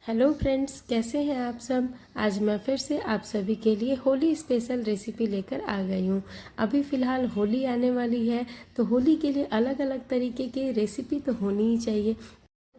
Hello friends, कैसे हैं आप सब। आज मैं फिर से आप सभी के लिए होली स्पेशल रेसिपी लेकर आ गई हूँ। अभी फ़िलहाल होली आने वाली है, तो होली के लिए अलग अलग तरीके की रेसिपी तो होनी ही चाहिए।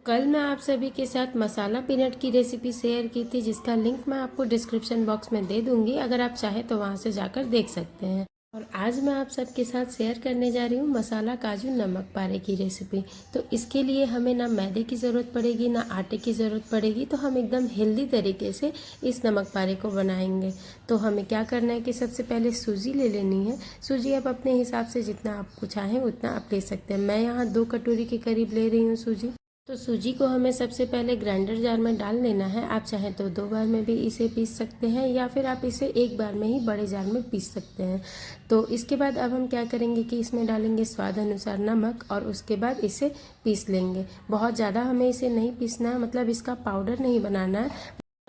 कल मैं आप सभी के साथ मसाला पीनट की रेसिपी शेयर की थी, जिसका लिंक मैं आपको डिस्क्रिप्शन बॉक्स में दे दूँगी। अगर आप चाहें तो वहाँ से जाकर देख सकते हैं। और आज मैं आप सबके साथ शेयर करने जा रही हूँ मसाला काजू नमक पारे की रेसिपी। तो इसके लिए हमें ना मैदे की ज़रूरत पड़ेगी ना आटे की ज़रूरत पड़ेगी, तो हम एकदम हेल्दी तरीके से इस नमक पारे को बनाएंगे। तो हमें क्या करना है कि सबसे पहले सूजी ले लेनी है। सूजी आप अपने हिसाब से जितना आपको चाहें उतना आप ले सकते हैं। मैं यहाँ 2 कटोरी के करीब ले रही हूँ सूजी। तो सूजी को हमें सबसे पहले ग्राइंडर जार में डाल लेना है। आप चाहें तो 2 बार में भी इसे पीस सकते हैं, या फिर आप इसे एक बार में ही बड़े जार में पीस सकते हैं। तो इसके बाद अब हम क्या करेंगे कि इसमें डालेंगे स्वाद अनुसार नमक, और उसके बाद इसे पीस लेंगे। बहुत ज़्यादा हमें इसे नहीं पीसना है, मतलब इसका पाउडर नहीं बनाना है।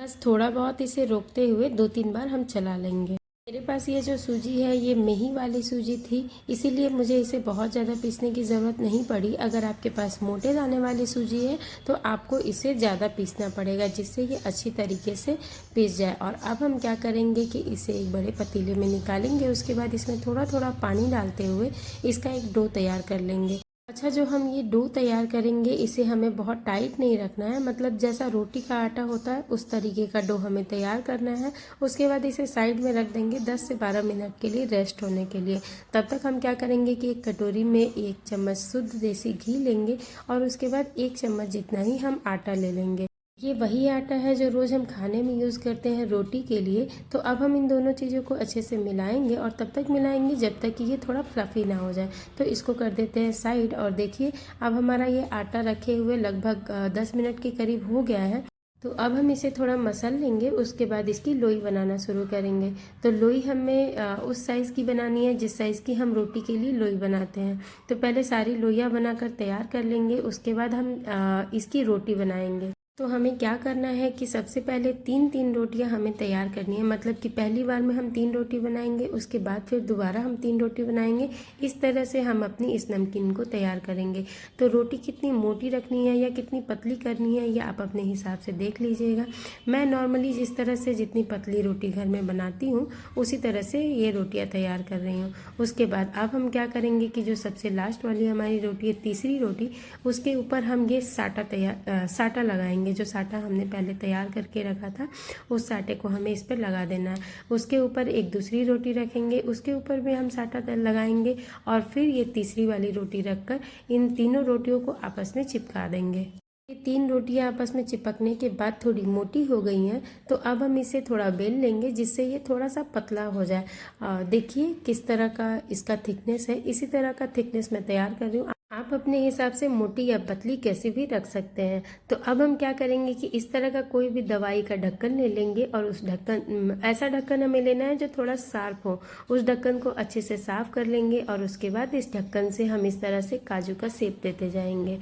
बस थोड़ा बहुत इसे रोकते हुए 2-3 बार हम चला लेंगे। मेरे पास ये जो सूजी है ये मेही वाली सूजी थी, इसीलिए मुझे इसे बहुत ज़्यादा पीसने की ज़रूरत नहीं पड़ी। अगर आपके पास मोटे दाने वाली सूजी है तो आपको इसे ज़्यादा पीसना पड़ेगा, जिससे ये अच्छी तरीके से पीस जाए। और अब हम क्या करेंगे कि इसे एक बड़े पतीले में निकालेंगे। उसके बाद इसमें थोड़ा थोड़ा पानी डालते हुए इसका एक डो तैयार कर लेंगे। अच्छा, जो हम ये डो तैयार करेंगे इसे हमें बहुत टाइट नहीं रखना है, मतलब जैसा रोटी का आटा होता है उस तरीके का डो हमें तैयार करना है। उसके बाद इसे साइड में रख देंगे 10 से 12 मिनट के लिए रेस्ट होने के लिए। तब तक हम क्या करेंगे कि एक कटोरी में 1 चम्मच शुद्ध देसी घी लेंगे, और उसके बाद 1 चम्मच जितना ही हम आटा ले लेंगे। ये वही आटा है जो रोज़ हम खाने में यूज़ करते हैं रोटी के लिए। तो अब हम इन दोनों चीज़ों को अच्छे से मिलाएंगे, और तब तक मिलाएंगे जब तक कि ये थोड़ा फ्लफ़ी ना हो जाए। तो इसको कर देते हैं साइड। और देखिए, अब हमारा ये आटा रखे हुए लगभग 10 मिनट के करीब हो गया है। तो अब हम इसे थोड़ा मसल लेंगे। उसके बाद इसकी लोई बनाना शुरू करेंगे। तो लोई हमें उस साइज़ की बनानी है जिस साइज़ की हम रोटी के लिए लोई बनाते हैं। तो पहले सारी लोइयाँ बनाकर तैयार कर लेंगे। उसके बाद हम इसकी रोटी बनाएंगे। तो हमें क्या करना है कि सबसे पहले 3-3 रोटियां हमें तैयार करनी है, मतलब कि पहली बार में हम 3 रोटी बनाएंगे, उसके बाद फिर दोबारा हम 3 रोटी बनाएंगे। इस तरह से हम अपनी इस नमकीन को तैयार करेंगे। तो रोटी कितनी मोटी रखनी है या कितनी पतली करनी है, ये आप अपने हिसाब से देख लीजिएगा। मैं नॉर्मली जिस तरह से जितनी पतली रोटी घर में बनाती हूँ उसी तरह से ये रोटियाँ तैयार कर रही हूँ। उसके बाद अब हम क्या करेंगे कि जो सबसे लास्ट वाली हमारी रोटी है, तीसरी रोटी, उसके ऊपर हम ये साटा लगाएंगे। जो साटा हमने पहले तैयार करके रखा था उस साटे को हमें इस पर लगा देना है। उसके ऊपर एक दूसरी रोटी रखेंगे, उसके ऊपर भी हम साटा लगाएंगे, और फिर ये तीसरी वाली रोटी रखकर इन तीनों रोटियों को आपस में चिपका देंगे। ये 3 रोटियां आपस में चिपकने के बाद थोड़ी मोटी हो गई हैं, तो अब हम इसे थोड़ा बेल लेंगे जिससे ये थोड़ा सा पतला हो जाए। देखिए किस तरह का इसका थिकनेस है, इसी तरह का थिकनेस मैं तैयार कर रही हूँ। आप अपने हिसाब से मोटी या पतली कैसे भी रख सकते हैं। तो अब हम क्या करेंगे कि इस तरह का कोई भी दवाई का ढक्कन ले लेंगे, और उस ढक्कन ऐसा ढक्कन हमें लेना है जो थोड़ा शार्प हो। उस ढक्कन को अच्छे से साफ कर लेंगे, और उसके बाद इस ढक्कन से हम इस तरह से काजू का शेप देते जाएंगे।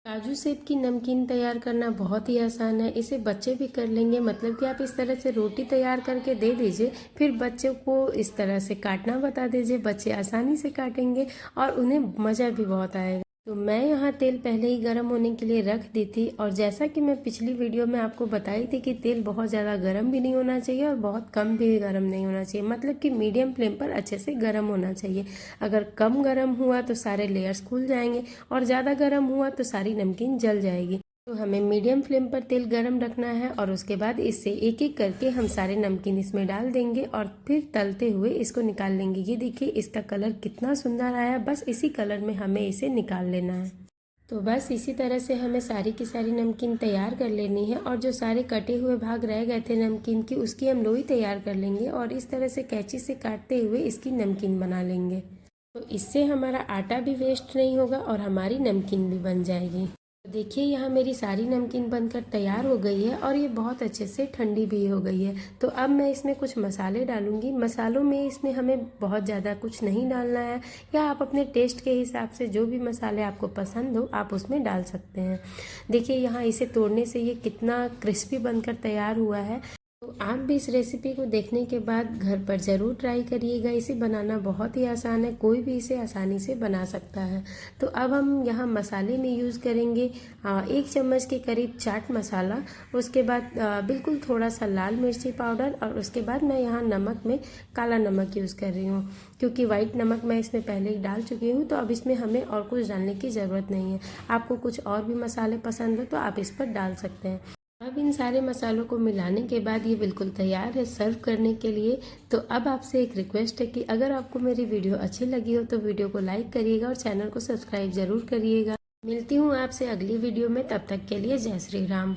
काजू सेब की नमकीन तैयार करना बहुत ही आसान है, इसे बच्चे भी कर लेंगे। मतलब कि आप इस तरह से रोटी तैयार करके दे दीजिए, फिर बच्चों को इस तरह से काटना बता दीजिए, बच्चे आसानी से काटेंगे और उन्हें मज़ा भी बहुत आएगा। तो मैं यहाँ तेल पहले ही गर्म होने के लिए रख दी थी, और जैसा कि मैं पिछली वीडियो में आपको बताई थी कि तेल बहुत ज़्यादा गर्म भी नहीं होना चाहिए और बहुत कम भी गर्म नहीं होना चाहिए, मतलब कि मीडियम फ्लेम पर अच्छे से गर्म होना चाहिए। अगर कम गर्म हुआ तो सारे लेयर्स खुल जाएंगे, और ज़्यादा गर्म हुआ तो सारी नमकीन जल जाएगी। तो हमें मीडियम फ्लेम पर तेल गरम रखना है, और उसके बाद इससे एक एक करके हम सारे नमकीन इसमें डाल देंगे, और फिर तलते हुए इसको निकाल लेंगे। ये देखिए इसका कलर कितना सुंदर आया, बस इसी कलर में हमें इसे निकाल लेना है। तो बस इसी तरह से हमें सारी की सारी नमकीन तैयार कर लेनी है, और जो सारे कटे हुए भाग रह गए थे नमकीन की, उसकी हम लोई तैयार कर लेंगे, और इस तरह से कैंची से काटते हुए इसकी नमकीन बना लेंगे। तो इससे हमारा आटा भी वेस्ट नहीं होगा और हमारी नमकीन भी बन जाएगी। देखिए यहाँ मेरी सारी नमकीन बनकर तैयार हो गई है, और ये बहुत अच्छे से ठंडी भी हो गई है। तो अब मैं इसमें कुछ मसाले डालूंगी। मसालों में इसमें हमें बहुत ज़्यादा कुछ नहीं डालना है, या आप अपने टेस्ट के हिसाब से जो भी मसाले आपको पसंद हो आप उसमें डाल सकते हैं। देखिए यहाँ इसे तोड़ने से ये कितना क्रिस्पी बनकर तैयार हुआ है। तो आप भी इस रेसिपी को देखने के बाद घर पर ज़रूर ट्राई करिएगा। इसे बनाना बहुत ही आसान है, कोई भी इसे आसानी से बना सकता है। तो अब हम यहाँ मसाले में यूज़ करेंगे 1 चम्मच के करीब चाट मसाला, उसके बाद बिल्कुल थोड़ा सा लाल मिर्ची पाउडर, और उसके बाद मैं यहाँ नमक में काला नमक यूज़ कर रही हूँ, क्योंकि वाइट नमक मैं इसमें पहले ही डाल चुकी हूँ। तो अब इसमें हमें और कुछ डालने की ज़रूरत नहीं है। आपको कुछ और भी मसाले पसंद हो तो आप इस पर डाल सकते हैं। अब इन सारे मसालों को मिलाने के बाद ये बिल्कुल तैयार है सर्व करने के लिए। तो अब आपसे एक रिक्वेस्ट है कि अगर आपको मेरी वीडियो अच्छी लगी हो तो वीडियो को लाइक करिएगा और चैनल को सब्सक्राइब ज़रूर करिएगा। मिलती हूँ आपसे अगली वीडियो में, तब तक के लिए जय श्री राम।